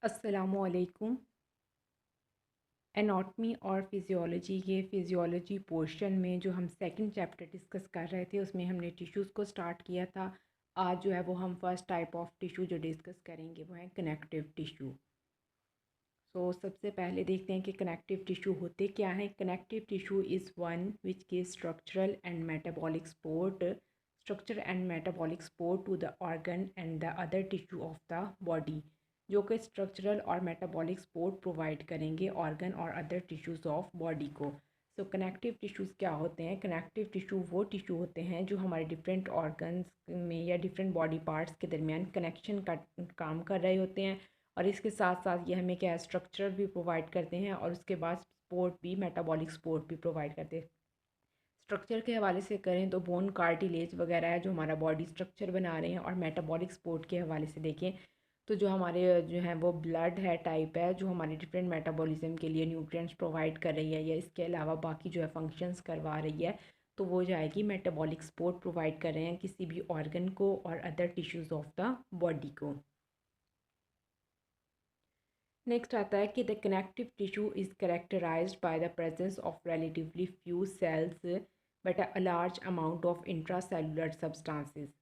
अस्सलामुअलैकुम। एनाटॉमी और फिज़ियोलॉजी के फिज़ियोलॉजी पोर्शन में जो हम सेकंड चैप्टर डिस्कस कर रहे थे उसमें हमने टिश्यूज़ को स्टार्ट किया था। आज जो है वो हम फर्स्ट टाइप ऑफ टिश्यू जो डिस्कस करेंगे वो है कनेक्टिव टिश्यू। सबसे पहले देखते हैं कि कनेक्टिव टिश्यू होते क्या हैं। Connective tissue is one which gives structure and metabolic support to the organ and the other tissue of the body, जो कि स्ट्रक्चरल और मेटाबॉलिक सपोर्ट प्रोवाइड करेंगे ऑर्गन और अदर टिश्यूज़ ऑफ बॉडी को। Connective tissues क्या होते हैं? Connective tissue वो टिश्यू होते हैं जो हमारे डिफरेंट ऑर्गन्स में या डिफरेंट बॉडी पार्ट्स के दरमियान कनेक्शन का काम कर रहे होते हैं, और इसके साथ साथ ये हमें क्या है, स्ट्रक्चर भी प्रोवाइड करते हैं और उसके बाद सपोर्ट भी, मेटाबॉलिक सपोर्ट भी प्रोवाइड करते हैं। स्ट्रक्चर के हवाले से करें तो बोन कार्टिलेज वगैरह है जो हमारा बॉडी स्ट्रक्चर बना रहे हैं, और मेटाबॉलिक सपोर्ट के हवाले से देखें तो जो हमारे जो है वो ब्लड है, टाइप है जो हमारे डिफरेंट मेटाबॉलिज्म के लिए न्यूट्रिएंट्स प्रोवाइड कर रही है या इसके अलावा बाकी जो है फंक्शंस करवा रही है, तो वो जाएगी मेटाबॉलिक सपोर्ट प्रोवाइड कर रहे हैं किसी भी ऑर्गन को और other tissues of the body को। नेक्स्ट आता है कि the connective tissue is characterised by the presence of relatively few cells but a large amount of intracellular substances.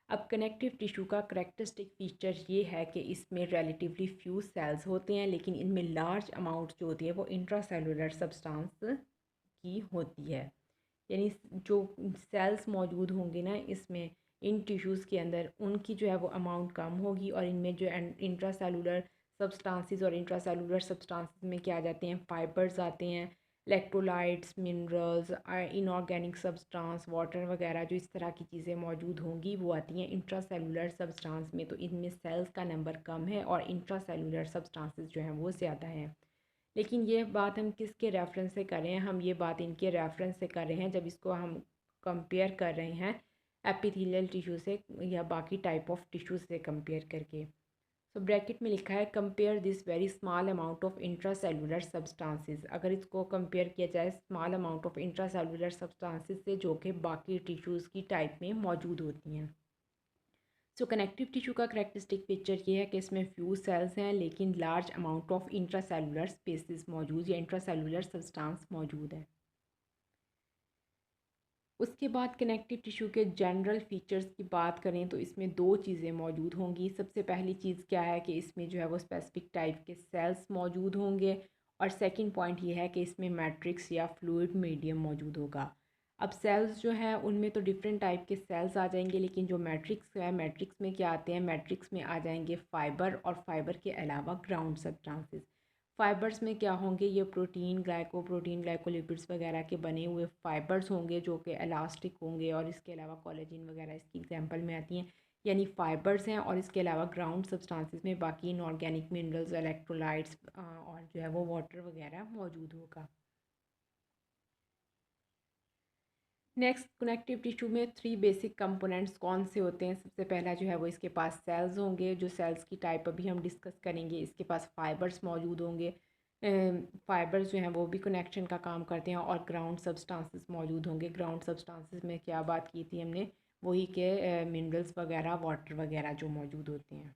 अब कनेक्टिव टिश्यू का करेक्टरिस्टिक फीचर ये है कि इसमें रिलेटिवली फ्यू सेल्स होते हैं, लेकिन इनमें लार्ज अमाउंट जो होती है वो इंट्रासेलुलर सब्सटेंस की होती है। यानी जो सेल्स मौजूद होंगे ना इसमें, इन टिश्यूज़ के अंदर, उनकी जो है वो अमाउंट कम होगी, और इनमें जो इंट्रासेलुलर सब्सटेंसेस और इंट्रासेलुलर सब्सटेंसेस में क्या आ जाते हैं, फाइबर्स आते हैं, electrolytes, minerals, inorganic substance, water वगैरह, जो इस तरह की चीज़ें मौजूद होंगी वो आती हैं इंट्रासेलुलर सब्सटेंस में। तो इनमें सेल्स का नंबर कम है और इंट्रासेलुलर सब्सटेंसेस जो हैं वो ज़्यादा हैं। लेकिन ये बात हम किसके रेफरेंस से कर रहे हैं? हम ये बात इनके रेफरेंस से कर रहे हैं जब इसको हम कंपेयर कर रहे हैं एपिथेलियल टिश्यू से या बाकी टाइप ऑफ टिश्यू से कंपेयर करके। ब्रैकेट में लिखा है compare this very small amount of intracellular substances. अगर इसको कंपेयर किया जाए small amount of intracellular substances से जो कि बाकी टिश्यूज़ की टाइप में मौजूद होती हैं। कनेक्टिव टिश्यू का करेक्टरिस्टिक पिक्चर ये है कि इसमें फ्यू सेल्स हैं लेकिन large amount of intracellular spaces मौजूद या इंट्रासेलुलर सब्सटेंस मौजूद है। उसके बाद कनेक्टिव टिश्यू के जनरल फीचर्स की बात करें तो इसमें दो चीज़ें मौजूद होंगी। सबसे पहली चीज़ क्या है कि इसमें जो है वो स्पेसिफिक टाइप के सेल्स मौजूद होंगे, और सेकंड पॉइंट ये है कि इसमें मैट्रिक्स या फ्लूइड मीडियम मौजूद होगा। अब सेल्स जो हैं उनमें तो डिफरेंट टाइप के सेल्स आ जाएंगे, लेकिन जो मैट्रिक्स है, मैट्रिक्स में क्या आते हैं, मैट्रिक्स में आ जाएंगे फ़ाइबर, और फाइबर के अलावा ग्राउंड सब्सटेंसेस। फ़ाइबर्स में क्या होंगे, ये प्रोटीन ग्लाइकोलिपिड्स वगैरह के बने हुए फ़ाइबर्स होंगे जो कि इलास्टिक होंगे, और इसके अलावा कोलेजन वगैरह इसकी एग्जांपल में आती हैं, यानी फ़ाइबर्स हैं। और इसके अलावा ग्राउंड सब्सटेंसेस में बाकी इनऑर्गेनिक मिनरल्स, इलेक्ट्रोलाइट्स और जो है वो वाटर वगैरह मौजूद होगा। नेक्स्ट, कनेक्टिव टिश्यू में थ्री बेसिक कंपोनेंट्स कौन से होते हैं? सबसे पहला जो है वो इसके पास सेल्स होंगे, जो सेल्स की टाइप अभी हम डिस्कस करेंगे। इसके पास फाइबर्स मौजूद होंगे, फाइबर्स जो हैं वो भी कनेक्शन का काम करते हैं, और ग्राउंड सब्सटेंसेस मौजूद होंगे। ग्राउंड सब्सटेंसेस में क्या बात की थी हमने, वही के मिनरल्स वगैरह, वाटर वगैरह जो मौजूद होते हैं।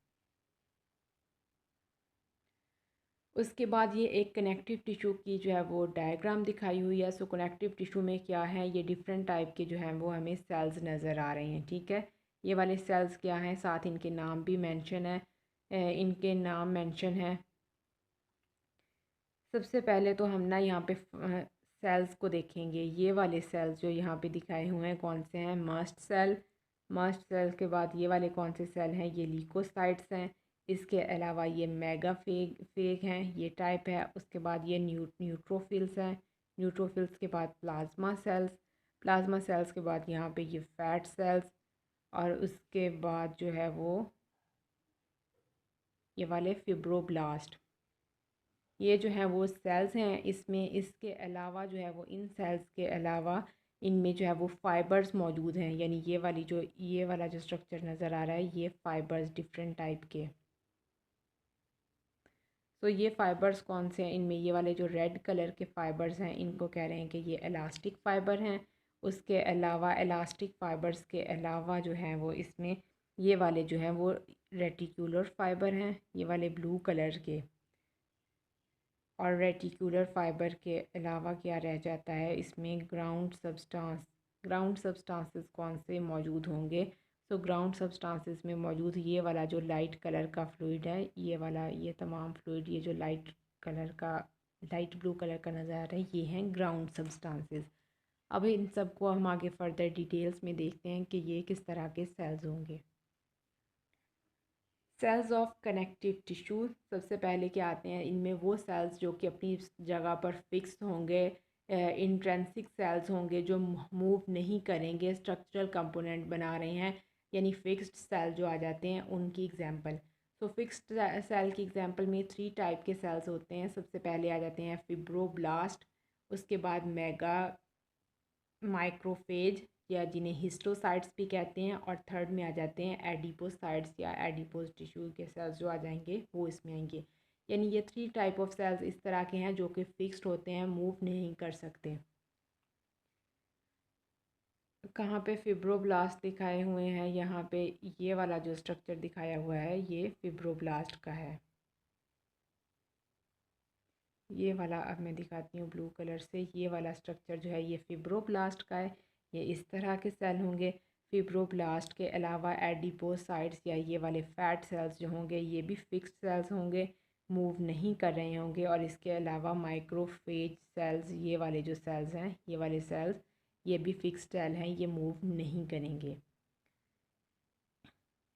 उसके बाद ये एक कनेक्टिव टिश्यू की जो है वो डायग्राम दिखाई हुई है। कनेक्टिव टिश्यू में क्या है, ये डिफरेंट टाइप के जो हैं वो हमें सेल्स नज़र आ रहे हैं। ठीक है, ये वाले सेल्स क्या हैं, साथ इनके नाम भी मेंशन है, इनके नाम मेंशन है। सबसे पहले तो हम ना यहाँ पे सेल्स को देखेंगे। ये वाले सेल्स जो यहाँ पे दिखाए हुए हैं कौन से हैं, मस्ट सेल। मस्ट सेल के बाद ये वाले कौन से सेल हैं, ये ल्यूकोसाइट्स हैं। इसके अलावा ये फेग हैं, ये टाइप है। उसके बाद ये न्यूट्रोफिल्स हैं। न्यूट्रोफिल्स के बाद प्लाज्मा सेल्स के बाद यहाँ पे ये फैट सेल्स, और उसके बाद जो है वो ये वाले फिब्रोब्लास्ट। ये जो है वो सेल्स हैं इसमें। इसके अलावा जो है वो इन सेल्स के अलावा इनमें जो है वो फाइबर्स मौजूद हैं, यानी ये वाला जो स्ट्रक्चर नज़र आ रहा है, ये फाइबर्स डिफरेंट टाइप के। ये फ़ाइबर्स कौन से हैं, इनमें ये वाले जो रेड कलर के फ़ाइबर्स हैं इनको कह रहे हैं कि ये इलास्टिक फ़ाइबर हैं। उसके अलावा इलास्टिक फ़ाइबर्स के अलावा जो हैं वो इसमें ये वाले जो हैं वो रेटिकुलर फाइबर हैं, ये वाले ब्लू कलर के। और रेटिकुलर फाइबर के अलावा क्या रह जाता है इसमें, ग्राउंड सब्सटेंस। ग्राउंड सब्सटेंसेस कौन से मौजूद होंगे? सो ग्राउंड सब्सटेंसेस में मौजूद ये वाला जो लाइट कलर का फ्लूइड है, ये वाला, ये तमाम फ्लूइड, ये जो लाइट कलर का, लाइट ब्लू कलर का नज़र आ रहा है, ये हैं ग्राउंड सब्सटेंसेस। अब इन सब को हम आगे फर्दर डिटेल्स में देखते हैं कि ये किस तरह के सेल्स होंगे। सेल्स ऑफ कनेक्टिव टिश्यू, सबसे पहले क्या आते हैं इनमें वो सेल्स जो कि अपनी जगह पर फिक्स होंगे, इंट्रेंसिक सेल्स होंगे जो मूव नहीं करेंगे, स्ट्रक्चरल कंपोनेंट बना रहे हैं, यानी फिक्स्ड सेल जो आ जाते हैं उनकी एग्जांपल। सो फिक्स्ड सेल की एग्जांपल में 3 टाइप के सेल्स होते हैं। सबसे पहले आ जाते हैं फिब्रोब्लास्ट, उसके बाद मेगा माइक्रोफेज या जिन्हें हिस्टोसाइट्स भी कहते हैं, और थर्ड में आ जाते हैं एडिपोसाइट्स या एडिपोज टिश्यू के सेल्स जो आ जाएंगे वो इसमें आएंगे। यानी ये 3 टाइप ऑफ सेल्स इस तरह के हैं जो कि फिक्स्ड होते हैं, मूव नहीं कर सकते। कहाँ पे फिब्रोब्लास्ट दिखाए हुए हैं, यहाँ पे ये वाला जो स्ट्रक्चर दिखाया हुआ है ये फिब्रोब्लास्ट का है। ये वाला अब मैं दिखाती हूँ ब्लू कलर से, ये वाला स्ट्रक्चर जो है ये फिब्रोब्लास्ट का है। ये इस तरह के सेल होंगे। फिब्रोब्लास्ट के अलावा एडिपोसाइट्स या ये वाले फैट सेल्स जो होंगे ये भी फिक्स्ड सेल्स होंगे, मूव नहीं कर रहे होंगे। और इसके अलावा माइक्रोफेज सेल्स, ये वाले जो सेल्स हैं, ये वाले सेल्स ये भी फिक्स्ड सेल हैं, ये मूव नहीं करेंगे।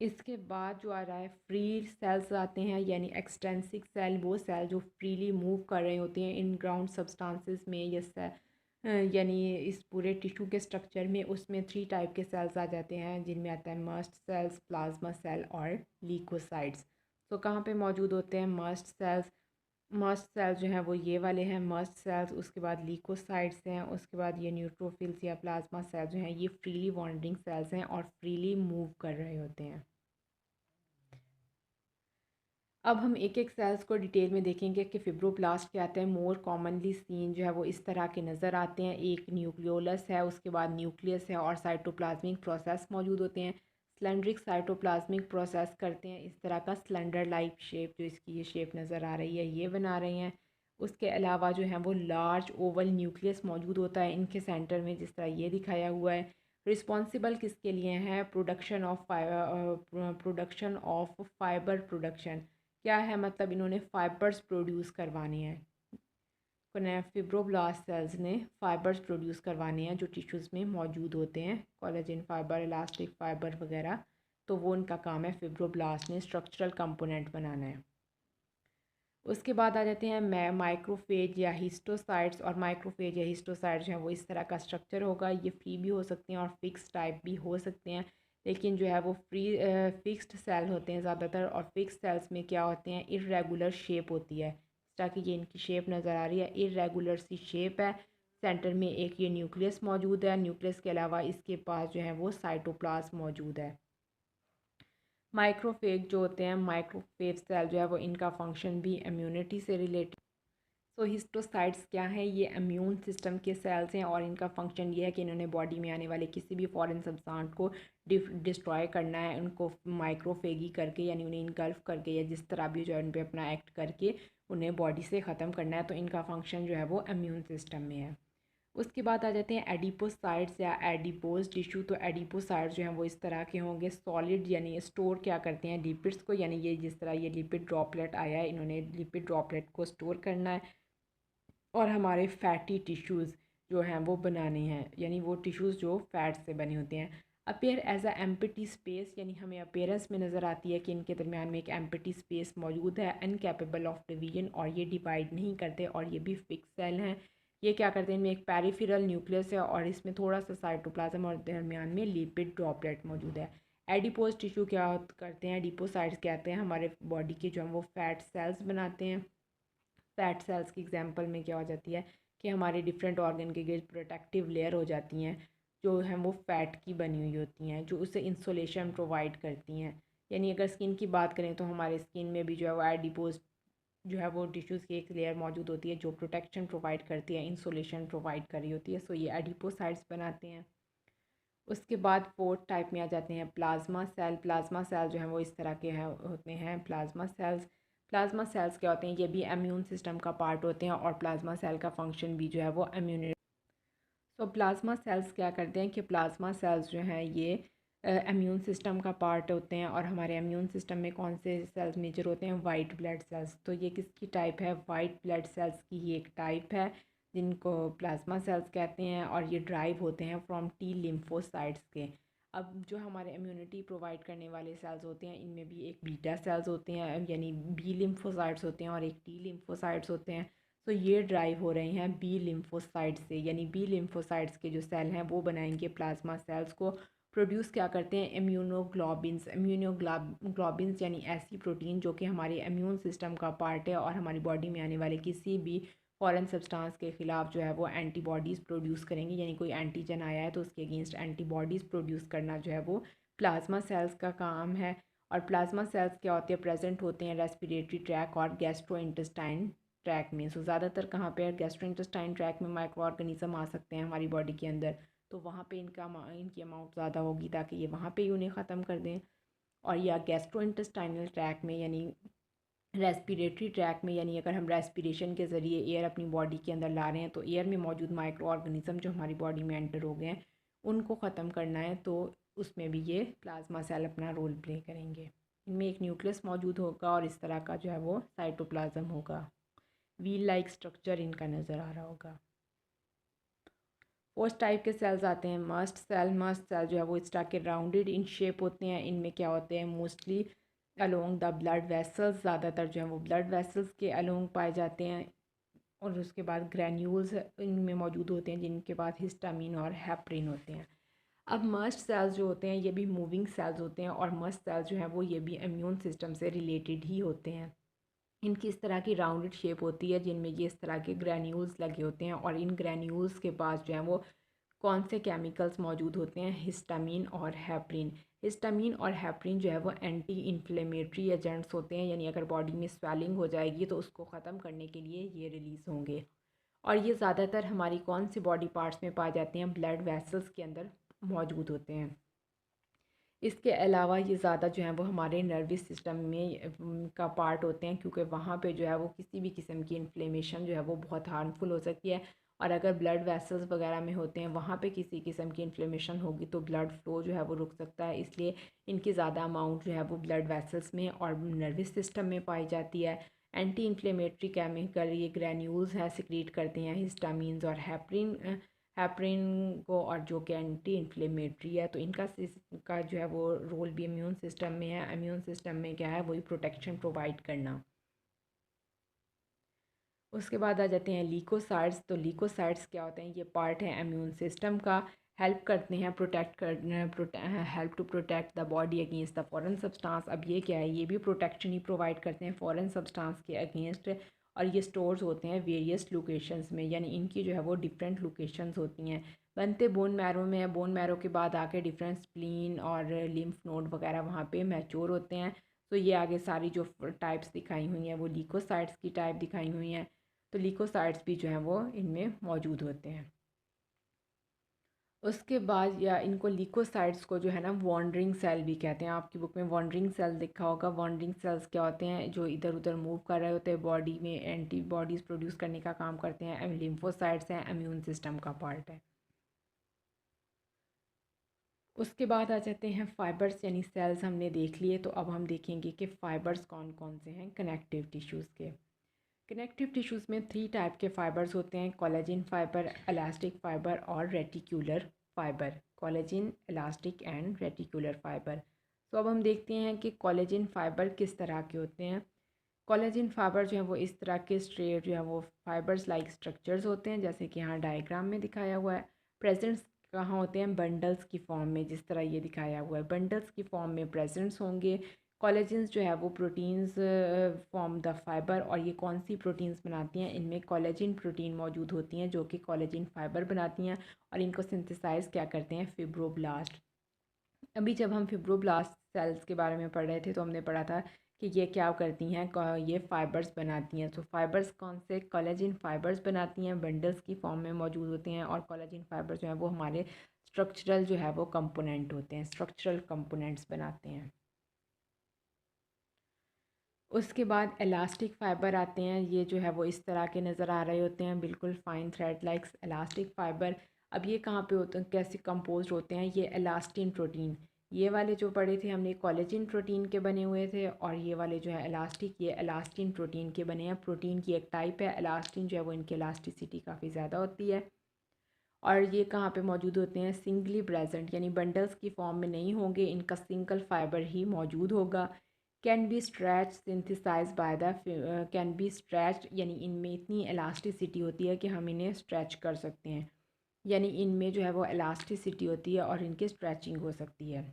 इसके बाद जो आ रहा है फ्री सेल्स आते हैं, यानी एक्सटेंसिक सेल, वो सेल जो फ्रीली मूव कर रहे होते हैं इन ग्राउंड सब्सटेंसेस में, ये यानी इस पूरे टिश्यू के स्ट्रक्चर में, उसमें 3 टाइप के सेल्स आ जाते हैं जिनमें आता है मस्ट सेल्स, प्लाज्मा सेल और लीकोसाइट्स। तो कहाँ पे मौजूद होते हैं मस्ट सेल्स? मस्ट सेल्स जो हैं वो ये वाले हैं मस्ट सेल्स, उसके बाद लीकोसाइट्स हैं, उसके बाद ये न्यूट्रोफिल्स या प्लाज्मा सेल्स जो हैं ये फ्रीली वॉन्डरिंग सेल्स हैं और फ्रीली मूव कर रहे होते हैं। अब हम एक एक सेल्स को डिटेल में देखेंगे कि फिब्रोब्लास्ट क्या आते हैं। मोर कॉमनली सीन जो है वो इस तरह के नज़र आते हैं। एक न्यूक्लियोलस है, उसके बाद न्यूक्लियस है और साइटोप्लाज्मिक प्रोसेस मौजूद होते हैं। सिलेंड्रिक साइटोप्लाज्मिक प्रोसेस करते हैं, इस तरह का सिलेंडर लाइक शेप, जो इसकी ये शेप नज़र आ रही है ये बना रहे हैं। उसके अलावा जो है वो लार्ज ओवल न्यूक्लियस मौजूद होता है इनके सेंटर में, जिस तरह ये दिखाया हुआ है। रिस्पॉन्सिबल किसके लिए है? Production of fibre production. क्या है मतलब, इन्होंने फाइबर्स प्रोड्यूस करवाने हैं। फिब्रोब्लास्ट सेल्स ने फाइबर्स प्रोड्यूस करवाने हैं जो टिश्यूज़ में मौजूद होते हैं, कोलेजन फाइबर, इलास्टिक फाइबर वगैरह। तो वो उनका काम है, फिब्रोब्लास्ट ने स्ट्रक्चरल कंपोनेंट बनाना है। उसके बाद आ जाते हैं माइक्रोफेज या हिस्टोसाइट्स। और माइक्रोफेज या हिस्टोसाइट्स हैं वो इस तरह का स्ट्रक्चर होगा, ये फ्री भी हो सकते हैं और फिक्स टाइप भी हो सकते हैं, लेकिन जो है वो फ्री फिक्स्ड सेल होते हैं ज़्यादातर। और फिक्स सेल्स में क्या होते हैं, इरेगुलर शेप होती है, ताकि ये इनकी शेप नज़र आ रही है, इरेगुलर सी शेप है। सेंटर में एक ये न्यूक्लियस मौजूद है, न्यूक्लियस के अलावा इसके पास जो है वो साइटोप्लाज्म मौजूद है। माइक्रोफेज जो होते हैं, माइक्रोफेज सेल जो है वो इनका फंक्शन भी इम्यूनिटी से रिलेटेड। सो हिस्टोसाइट्स क्या हैं, ये इम्यून सिस्टम के सेल्स हैं और इनका फंक्शन ये है कि इन्होंने बॉडी में आने वाले किसी भी फॉरेन सब्सटेंस को डिस्ट्रॉय करना है, उनको माइक्रोफेगी करके, यानी उन्हें इनगल्फ करके या जिस तरह भी जो है उन पर अपना एक्ट करके उन्हें बॉडी से ख़त्म करना है। तो इनका फंक्शन जो है वो इम्यून सिस्टम में है। उसके बाद आ जाते हैं एडिपोसाइट्स या एडिपोज टिश्यू। तो एडिपोसाइट्स जो हैं वो इस तरह के होंगे, सॉलिड, यानी स्टोर क्या करते हैं लिपिड्स को, यानी ये जिस तरह ये लिपिड ड्रॉपलेट आया है, इन्होंने लिपिड ड्रॉपलेट को स्टोर करना है और हमारे फैटी टिश्यूज़ जो हैं वो बनाने हैं, यानी वो टिश्यूज़ जो फैट से बने होते हैं। Appear as a empty space, यानी हमें अपेयरेंस में नज़र आती है कि इनके दरमियान में एक एम्प्टी स्पेस मौजूद है। अनकैपेबल ऑफ डिवीजन, और ये डिवाइड नहीं करते और ये भी फिक्स सेल हैं। ये क्या करते हैं, इनमें एक पेरिफेरल न्यूक्लियस है और इसमें थोड़ा सा साइटोप्लाज्म और दरमियान में लिपिड ड्रॉपलेट मौजूद है। एडिपोज टिश्यू क्या करते हैं, एडिपोसाइट्स कहते हैं हमारे बॉडी के जो हैं वो फैट सेल्स बनाते हैं। फैट सेल्स की एग्जांपल में क्या हो जाती है कि हमारे डिफरेंट ऑर्गन के गिर्द प्रोटेक्टिव लेयर हो जाती हैं जो हैं वो फैट की बनी हुई होती हैं, जो उसे इंसुलेशन प्रोवाइड करती हैं। यानी अगर स्किन की बात करें तो हमारे स्किन में भी जो है वो एडिपोज जो है वो टिश्यूज़ की एक लेयर मौजूद होती है जो प्रोटेक्शन प्रोवाइड करती है, इंसुलेशन प्रोवाइड कर रही होती है। सो ये एडिपोसाइट्स बनाते हैं। उसके बाद फोर्थ टाइप में आ जाते हैं प्लाज्मा सेल। प्लाज्मा सेल जो है वो इस तरह के होते हैं प्लाज्मा सेल्स। प्लाज्मा सेल्स क्या होते हैं, ये भी इम्यून सिस्टम का पार्ट होते हैं और प्लाज्मा सेल का फंक्शन भी जो है वो इम्यून। तो प्लाज्मा सेल्स क्या करते हैं कि प्लाज्मा सेल्स जो हैं ये इम्यून सिस्टम का पार्ट होते हैं। और हमारे इम्यून सिस्टम में कौन से सेल्स मेजर होते हैं, वाइट ब्लड सेल्स। तो ये किसकी टाइप है, वाइट ब्लड सेल्स की ही एक टाइप है जिनको प्लाज्मा सेल्स कहते हैं। और ये ड्राइव होते हैं फ्रॉम टी लिम्फोसाइट्स के। अब जो हमारे इम्यूनिटी प्रोवाइड करने वाले सेल्स होते हैं इनमें भी एक बीटा सेल्स होते हैं यानी बी लिम्फोसाइट्स होते हैं और एक टी लिम्फोसाइट्स होते हैं। तो ये ड्राइव हो रहे हैं बी लिम्फोसाइट से, यानी बी लिम्फोसाइट्स के जो सेल हैं वो बनाएंगे प्लाज्मा सेल्स को। प्रोड्यूस क्या करते हैं, इम्यूनोग्लोबिन्स। इम्यूनोग्लोबिन्स यानी ऐसी प्रोटीन जो कि हमारे इम्यून सिस्टम का पार्ट है और हमारी बॉडी में आने वाले किसी भी फॉरेन सब्सटेंस के ख़िलाफ़ जो है वो एंटीबॉडीज़ प्रोड्यूस करेंगे। यानी कोई एंटीजन आया है तो उसके अगेंस्ट एंटीबॉडीज़ प्रोड्यूस करना जो है वो प्लाज्मा सेल्स का काम है। और प्लाज्मा सेल्स क्या होते हैं, प्रेजेंट होते हैं रेस्पिरेटरी ट्रैक और गैस्ट्रोइंटेस्टाइन ट्रैक में। सो ज़्यादातर कहाँ पे, गैस्ट्रोइंटेस्टाइन ट्रैक में माइक्रो ऑर्गेनिज्म आ सकते हैं हमारी बॉडी के अंदर, तो वहाँ पे इनकी अमाउंट ज़्यादा होगी ताकि ये वहाँ पे ही उन्हें ख़त्म कर दें। और या गैस्ट्रोइंटेस्टाइनल ट्रैक में यानी रेस्पिरेटरी ट्रैक में, यानी अगर हम रेस्पिरेशन के ज़रिए एयर अपनी बॉडी के अंदर ला रहे हैं तो एयर में मौजूद माइक्रो ऑर्गेनिज्म जो हमारी बॉडी में एंटर हो गए हैं उनको ख़त्म करना है, तो उसमें भी ये प्लाज्मा सेल अपना रोल प्ले करेंगे। इनमें एक न्यूक्लियस मौजूद होगा और इस तरह का जो है वो साइटोप्लाज्म होगा। व्हील लाइक स्ट्रक्चर इनका नज़र आ रहा होगा। फोर्थ टाइप के सेल्स आते हैं मस्ट सेल। मस्ट सेल जो है वो इस तरह के राउंडेड इन शेप होते हैं। इनमें क्या होते हैं, mostly along the blood vessels, ज़्यादातर जो है वो ब्लड वेसल्स के अलोंग पाए जाते हैं। और उसके बाद ग्रैन्यूल्स इनमें मौजूद होते हैं जिनके पास हिस्टामिन और हेपरिन होते हैं। अब मस्ट सेल्स जो होते हैं ये भी मूविंग सेल्स होते हैं और मस्ट सेल्स जो हैं वो ये भी इम्यून सिस्टम से रिलेटेड ही होते हैं। इनकी इस तरह की राउंडेड शेप होती है जिनमें ये इस तरह के ग्रैन्यूल्स लगे होते हैं और इन ग्रैन्यूल्स के पास जो है वो कौन से केमिकल्स मौजूद होते हैं, हिस्टामिन और हेपरिन। हिस्टामिन और हेपरिन जो है वो एंटी इन्फ्लेमेटरी एजेंट्स होते हैं, यानी अगर बॉडी में स्वेलिंग हो जाएगी तो उसको ख़त्म करने के लिए ये रिलीज़ होंगे। और ये ज़्यादातर हमारी कौन सी बॉडी पार्ट्स में पाए जाते हैं, ब्लड वेसल्स के अंदर मौजूद होते हैं। इसके अलावा ये ज़्यादा जो है वो हमारे नर्वस सिस्टम में का पार्ट होते हैं क्योंकि वहाँ पे जो है वो किसी भी किस्म की इन्फ्लेमेशन जो है वो बहुत हार्मफुल हो सकती है। और अगर ब्लड वेसल्स वगैरह में होते हैं वहाँ पे किसी किस्म की इन्फ्लेमेशन होगी तो ब्लड फ्लो जो है वो रुक सकता है। इसलिए इनकी ज़्यादा अमाउंट जो है वो ब्लड वेसल्स में और नर्वस सिस्टम में पाई जाती है। एंटी इन्फ्लेमेटरी केमिकल ये ग्रैन्यूल्स हैं सिक्रीट करते हैं हिस्टामिन्स और हेपरिन को, और जो कि एंटी इन्फ्लेमेटरी है। तो का जो है वो रोल भी इम्यून सिस्टम में है। इम्यून सिस्टम में क्या है, वही प्रोटेक्शन प्रोवाइड करना। उसके बाद आ जाते हैं लीकोसाइट्स। तो लीकोसाइट्स क्या होते हैं, ये पार्ट है इम्यून सिस्टम का। हेल्प करते हैं help to protect the body against the foreign substance. अब ये क्या है, ये भी प्रोटेक्शन ही प्रोवाइड करते हैं फॉरेन सब्सटेंस के अगेंस्ट। और ये स्टोर्स होते हैं वेरियस लोकेशंस में, यानी इनकी जो है वो डिफरेंट लोकेशंस होती हैं। बनते बोन मैरो में है, बोन मैरो के बाद आके डिफरेंट स्प्लीन और लिम्फ नोड वगैरह वहाँ पे मैच्योर होते हैं। तो ये आगे सारी जो टाइप्स दिखाई हुई हैं वो लीकोसाइट्स की टाइप दिखाई हुई हैं। तो लीकोसाइट्स भी जो हैं वो इनमें मौजूद होते हैं। उसके बाद या इनको लीकोसाइट्स को जो है ना वॉन्डरिंग सेल भी कहते हैं। आपकी बुक में वॉन्डरिंग सेल लिखा होगा। वॉन्डरिंग सेल्स क्या होते हैं, जो इधर उधर मूव कर रहे होते हैं, बॉडी में एंटीबॉडीज़ प्रोड्यूस करने का काम करते हैं। लिम्फोसाइट्स हैं, इम्यून सिस्टम का पार्ट है। उसके बाद आ जाते हैं फाइबर्स, यानी सेल्स हमने देख लिए। तो अब हम देखेंगे कि फ़ाइबर्स कौन कौन से हैं कनेक्टिव टिश्यूज़ के। कनेक्टिव टिश्यूज़ में 3 टाइप के फ़ाइबर्स होते हैं, कोलेजन फ़ाइबर, इलास्टिक फ़ाइबर और reticular fibre. Collagen, elastic and reticular fibre. तो अब हम देखते हैं कि कोलेजन फ़ाइबर किस तरह के होते हैं। कोलेजन फ़ाइबर जो है वो इस तरह के स्ट्रेट जो है वो फाइबर्स लाइक स्ट्रक्चर्स होते हैं, जैसे कि यहाँ डायग्राम में दिखाया हुआ है। प्रेजेंट्स कहाँ होते हैं, बंडल्स की फॉर्म में, जिस तरह ये दिखाया हुआ है बंडल्स की फॉर्म में प्रेजेंट्स होंगे। कोलेजन्स जो है वो प्रोटीन्स फॉर्म द फाइबर। और ये कौन सी प्रोटीन्स बनाती हैं, इनमें कोलेजन प्रोटीन मौजूद होती हैं जो कि कोलेजन फाइबर बनाती हैं। और इनको सिंथेसाइज क्या करते हैं, फिब्रोब्लास्ट। अभी जब हम फिब्रोब्लास्ट सेल्स के बारे में पढ़ रहे थे तो हमने पढ़ा था कि ये क्या करती हैं, ये फाइबर्स बनाती हैं। तो फाइबर्स कौन से? कोलेजन फाइबर्स बनाती हैं, बंडल्स की फॉर्म में मौजूद होते हैं। और कोलेजन फाइबर्स जो है वो हमारे स्ट्रक्चरल जो है वो कंपोनेंट होते हैं, स्ट्रक्चरल कंपोनेंट्स बनाते हैं। उसके बाद इलास्टिक फ़ाइबर आते हैं। ये जो है वो इस तरह के नज़र आ रहे होते हैं, बिल्कुल fine thread like elastic fibre. अब ये कहाँ पे होते हैं, कैसे कंपोज होते हैं? ये इलास्टिन प्रोटीन, ये वाले जो पढ़े थे हमने कोलेजन प्रोटीन के बने हुए थे, और ये वाले जो है इलास्टिक, ये इलास्टिन प्रोटीन के बने हैं। प्रोटीन की एक टाइप है इलास्टिन, जो है वो इनकी इलास्टिसिटी काफ़ी ज़्यादा होती है। और ये कहाँ पे मौजूद होते हैं? सिंगली प्रेजेंट, यानी बंडल्स की फॉर्म में नहीं होंगे, इनका सिंगल फाइबर ही मौजूद होगा। Can be stretch synthesise by the, can be stretch, यानी इनमें इतनी इलास्टिसिटी होती है कि हम इन्हें स्ट्रैच कर सकते हैं, यानी इनमें जो है वो इलास्टिसिटी होती है और इनकी स्ट्रैचिंग हो सकती है।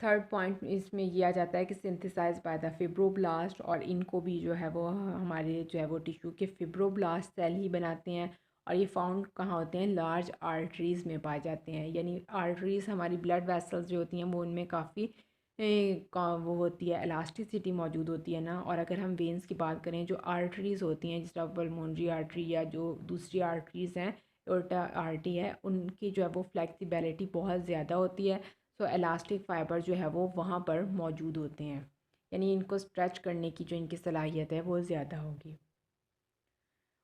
थर्ड पॉइंट इसमें ये आ जाता है कि सिंथेसाइज बाय द फिब्रोब्लास्ट, और इनको भी जो है वो हमारे जो है वो टिश्यू के फिब्रोब्लास्ट सेल ही बनाते हैं। और ये फाउंड कहाँ होते हैं? लार्ज आर्टरीज़ में पाए जाते हैं, यानी आर्टरीज़ हमारी ब्लड वेसल्स जो होती हैं वो उनमें काफ़ी वो होती है, इलास्टिसिटी मौजूद होती है ना। और अगर हम वेंस की बात करें, जो आर्टरीज़ होती हैं, जिस तरह पल्मोनरी आर्टरी या जो दूसरी आर्टरीज़ हैं, एओर्टा आर्टरी है, उनकी जो है वो फ्लेक्सिबिलिटी बहुत ज़्यादा होती है। तो इलास्टिक फ़ाइबर जो है वो वहाँ पर मौजूद होते हैं, यानी इनको स्ट्रेच करने की जो इनकी सलाहियत है वो ज़्यादा होगी।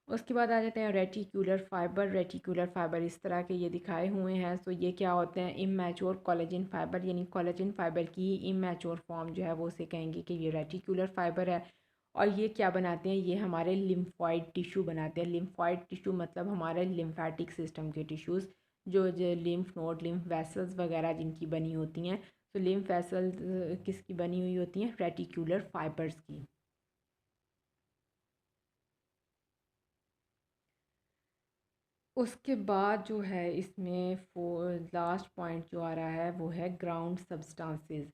उसके बाद आ जाते हैं रेटिकुलर फ़ाइबर। रेटिकुलर फ़ाइबर इस तरह के ये दिखाए हुए हैं। तो ये क्या होते हैं? इमैच्योर कोलेजन फ़ाइबर, यानी कोलेजन फ़ाइबर की इमैच्योर फॉर्म जो है वो उसे कहेंगे कि ये रेटिकुलर फ़ाइबर है। और ये क्या बनाते हैं? ये हमारे लिम्फॉइड टिश्यू बनाते हैं। लिम्फॉइड टिश्यू मतलब हमारे लिम्फेटिक सिस्टम के टिश्यूज़, जो लिम्फ नोड, लिम्फ वेसल्स वगैरह जिनकी बनी होती हैं। तो लिम्फ वेसल्स किसकी बनी हुई होती हैं? रेटिकुलर फ़ाइबर्स की। उसके बाद जो है इसमें लास्ट पॉइंट जो आ रहा है वो है ग्राउंड सब्सटेंसेस,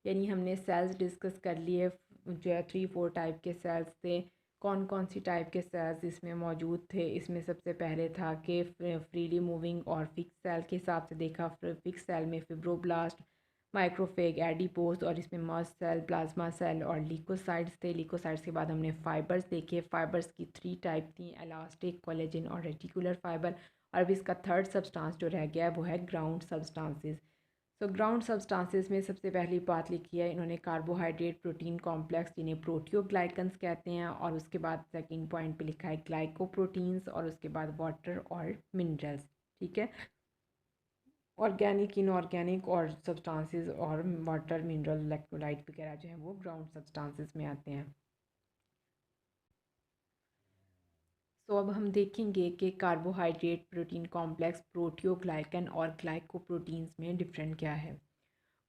यानी हमने सेल्स डिस्कस कर लिए, जो है 3-4 टाइप के सेल्स थे। कौन कौन सी टाइप के सेल्स इसमें मौजूद थे? इसमें सबसे पहले था कि फ्रीली मूविंग और फिक्स सेल के हिसाब से देखा। फिक्स सेल में फिब्रोब्लास्ट, माइक्रोफेग, एडिपोज, और इसमें मस्ट सेल, प्लाज्मा सेल और लिकोसाइड्स थे। लिकोसाइड्स के बाद हमने फाइबर्स देखे। फाइबर्स की 3 टाइप थी, इलास्टिक, कोलेजन और रेटिकुलर फाइबर। और अब इसका थर्ड सब्सटेंस जो रह गया है वो है ground substances. So ground substances में सबसे पहली बात लिखी है इन्होंने कार्बोहाइड्रेट प्रोटीन कॉम्प्लेक्स, जिन्हें प्रोटियोग्लाइकन्स कहते हैं। और उसके बाद सेकंड पॉइंट पे लिखा है ग्लाइकोप्रोटीन्स, और उसके बाद वाटर और मिनरल्स। ठीक है, ऑर्गेनिक, इनऑर्गेनिक और सब्सटेंसेस और वाटर, मिनरल, इलेक्ट्रोलाइट वगैरह जो है वो ग्राउंड सब्सटेंसेस में आते हैं। तो अब हम देखेंगे कि कार्बोहाइड्रेट प्रोटीन कॉम्प्लेक्स, प्रोटियोग्लाइकन और ग्लाइकोप्रोटीन्स में डिफरेंट क्या है।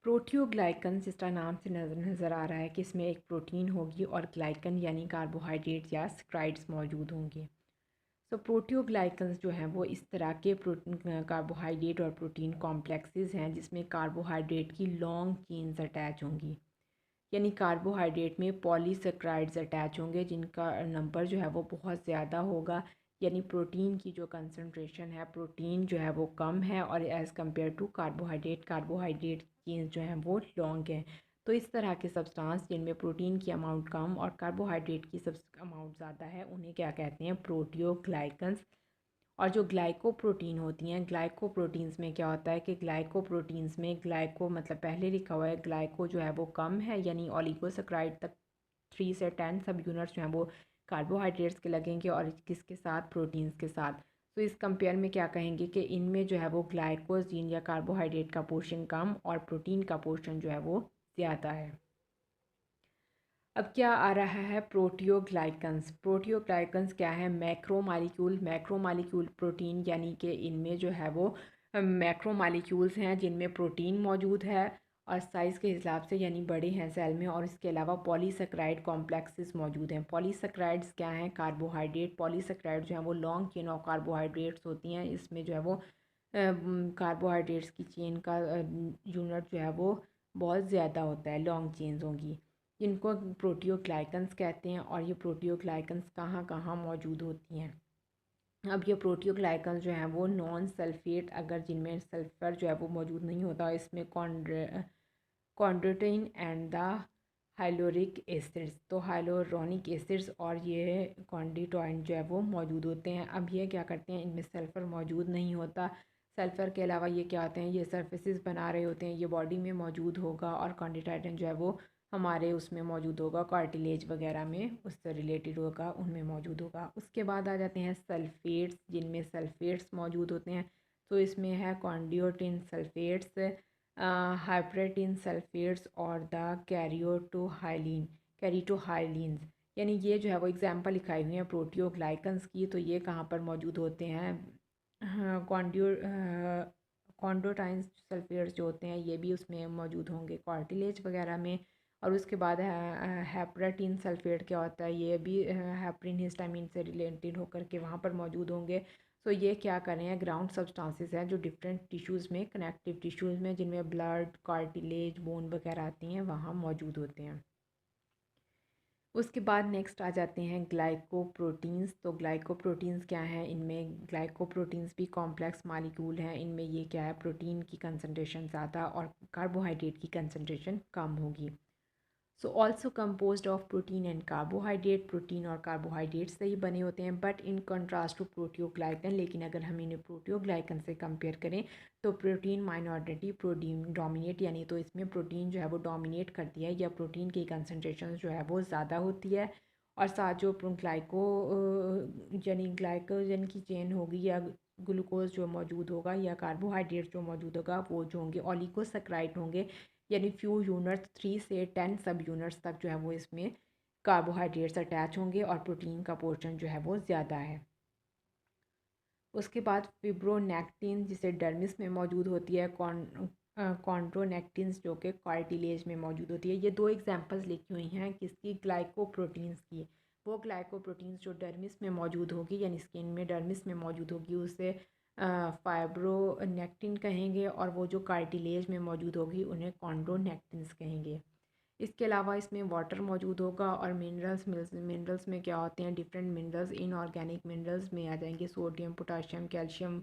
प्रोटियोग्लाइकन जिसका नाम से नज़र आ रहा है कि इसमें एक प्रोटीन होगी, और ग्लाइकन यानी कार्बोहाइड्रेट या स्क्राइड्स मौजूद होंगे। सो प्रोटियोग्लाइकन्स जो हैं वो इस तरह के प्रोटीन, कार्बोहाइड्रेट और प्रोटीन कॉम्प्लेक्सेस हैं जिसमें कार्बोहाइड्रेट की लॉन्ग चेन्स अटैच होंगी, यानी कार्बोहाइड्रेट में पॉलीसेक्राइड्स अटैच होंगे जिनका नंबर जो है वो बहुत ज़्यादा होगा। यानी प्रोटीन की जो कंसंट्रेशन है, प्रोटीन जो है वो कम है, और as compare to carbohydrate, carbohydrate chains जो हैं वो लॉन्ग हैं। तो इस तरह के सब्सटेंस जिनमें प्रोटीन की अमाउंट कम और कार्बोहाइड्रेट की सब अमाउंट ज़्यादा है, उन्हें क्या कहते हैं? प्रोटियोग्लाइकन्स। और जो ग्लाइकोप्रोटीन होती हैं, ग्लाइकोप्रोटीन्स में क्या होता है कि ग्लाइकोप्रोटीन्स में ग्लाइको मतलब पहले लिखा हुआ है, ग्लाइको जो है वो कम है, यानी ओलिगोसेक्राइड तक 3 से 10 सब यूनिट्स जो हैं वो कार्बोहाइड्रेट्स के लगेंगे, और किसके साथ? प्रोटीन्स के साथ। तो इस कंपेयर में क्या कहेंगे कि इनमें जो है वो ग्लाइकोजीन या कार्बोहाइड्रेट का पोर्शन कम और प्रोटीन का पोर्शन जो है वो ज़्यादा है। अब क्या आ रहा है? प्रोटियोग्लाइकन्स। प्रोटियोग्लाइकन्स क्या है? मैक्रोमालिक्यूल, मैक्रोमालिक्यूल प्रोटीन, यानी कि इनमें जो है वो मैक्रोमालिक्यूल्स हैं जिनमें प्रोटीन मौजूद है और साइज़ के हिसाब से, यानी बड़े हैं सेल में। और इसके अलावा पॉलीसेक्राइड कॉम्प्लेक्सेस मौजूद हैं। पॉलीसेक्राइड्स क्या हैं? कार्बोहाइड्रेट। पॉलीसेक्राइड जो है वो लॉन्ग चेन ऑफ कार्बोहाइड्रेट्स होती हैं। इसमें जो है वो कार्बोहाइड्रेट्स की चेन का यूनिट जो है वो बहुत ज़्यादा होता है, लॉन्ग चेन्स होंगी, जिनको प्रोटियोग्लाइकन्स कहते हैं। और ये प्रोटियोग्लाइकन्स कहाँ कहाँ मौजूद होती हैं? अब ये प्रोटियोग्लाइकन्स जो हैं वो नॉन सल्फेट, अगर जिनमें सल्फ़र जो है वो मौजूद नहीं होता, इसमें chondroitin and the hyaluronic acids, तो हाइलोरोनिक एसिड्स और ये कॉन्डिटोइन जो है वो मौजूद होते हैं। अब ये क्या करते हैं, इनमें सल्फ़र मौजूद नहीं होता। सल्फ़र के अलावा ये क्या होते हैं, ये सर्फेसिस बना रहे होते हैं, ये बॉडी में मौजूद होगा, और कॉन्डिटाइटन जो है वो हमारे उसमें मौजूद होगा, कार्टिलेज वगैरह में उससे रिलेटेड होगा, उनमें मौजूद होगा। उसके बाद आ जाते हैं सल्फ़ेट्स, जिनमें सल्फ़ेट्स मौजूद होते हैं। तो इसमें है कॉन्डियोटिन सल्फ़ेट्स, हाइप्रेटिन सल्फ़ेट्स और द कैरिटोहाइलिन्स। यानी ये जो है वो एग्जांपल लिखाई हुई है प्रोटियोग्लाइकन्स की। तो ये कहाँ पर मौजूद होते हैं, कॉन्डोटाइन सल्फ़ेट्स जो होते हैं ये भी उसमें मौजूद होंगे कार्टिलेज वगैरह में। और उसके बाद हैप्रेटिन सल्फ़ेट क्या होता है, ये भी हैप्रिन हिस्टामिन से रिलेटेड होकर के वहाँ पर मौजूद होंगे। तो ये क्या कर रहे हैं, ग्राउंड सब्सटेंसेस हैं जो डिफरेंट टिश्यूज़ में, कनेक्टिव टिश्यूज़ में, जिनमें ब्लड, कार्टिलेज, बोन वगैरह आती हैं, वहाँ मौजूद होते हैं। उसके बाद नेक्स्ट आ जाते हैं ग्लाइकोप्रोटीन्स। तो ग्लाइकोप्रोटीन्स क्या हैं, इनमें ग्लाइकोप्रोटीन्स भी कॉम्प्लेक्स मॉलिक्यूल हैं। इनमें ये क्या है, प्रोटीन की कंसंट्रेशन ज़्यादा और कार्बोहाइड्रेट की कंसंट्रेशन कम होगी। So also composed of protein and carbohydrate, protein और कार्बोहाइड्रेट से ही बने होते हैं, बट इन कंट्रास्ट टू प्रोटियोग्लाइकन। लेकिन अगर हम इन्हें प्रोटियोग्लाइकन से कंपेयर करें तो प्रोटीन माइनॉरिटी प्रोटीन डोमिनेट, यानी तो इसमें प्रोटीन जो है वो डोमिनेट करती है, या प्रोटीन की कंसनट्रेशन जो है वो ज़्यादा होती है। और साथ जो ग्लाइकोजन की चेन होगी, या ग्लूकोज जो मौजूद होगा, या कार्बोहाइड्रेट जो मौजूद होगा, वो जो होंगे ओलिगोसैकेराइड होंगे, यानी फ्यू यूनिट्स 3 से 10 सब यूनिट्स तक जो है वो इसमें कार्बोहाइड्रेट्स अटैच होंगे, और प्रोटीन का पोर्शन जो है वो ज़्यादा है। उसके बाद फिब्रोनेक्टिन जिसे डर्मिस में मौजूद होती है, कॉन्ड्रोनेक्टिन्स जो कि कार्टिलेज में मौजूद होती है। ये दो एग्जांपल्स लिखी हुई हैं किसकी, ग्लाइकोप्रोटीन्स की। वो ग्लाइकोप्रोटीन्स जो डर्मिस में मौजूद होगी, यानी स्किन में डर्मिस में मौजूद होगी, उसे फाइब्रोनेक्टिन कहेंगे, और वो जो कार्टिलेज में मौजूद होगी उन्हें कॉन्ड्रोनेक्टिन्स कहेंगे। इसके अलावा इसमें वाटर मौजूद होगा, और मिनरल्स में क्या होते हैं, डिफरेंट मिनरल्स, इनऑर्गेनिक मिनरल्स में आ जाएंगे सोडियम, पोटाशियम, कैल्शियम,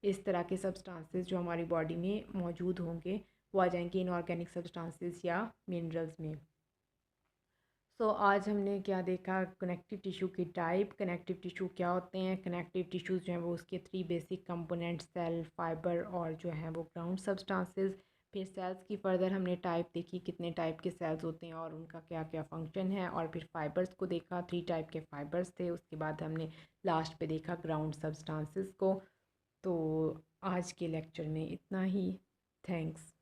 इस तरह के सब्सटेंसेस जो हमारी बॉडी में मौजूद होंगे वो आ जाएंगे इनऑर्गेनिक सब्सटेंसेस या मिनरल्स में। सो आज हमने क्या देखा, कनेक्टिव टिश्यू की टाइप। कनेक्टिव टिश्यू क्या होते हैं, कनेक्टिव टिश्यूज़ जो हैं वो उसके 3 बेसिक कंपोनेंट, सेल, फाइबर और जो हैं वो ग्राउंड सब्सटेंसेस। फिर सेल्स की फर्दर हमने टाइप देखी, कितने टाइप के सेल्स होते हैं और उनका क्या क्या फंक्शन है। और फिर फाइबर्स को देखा, 3 टाइप के फाइबर्स थे। उसके बाद हमने लास्ट पे देखा ग्राउंड सब्सटेंसेस को। तो आज के लेक्चर में इतना ही। थैंक्स।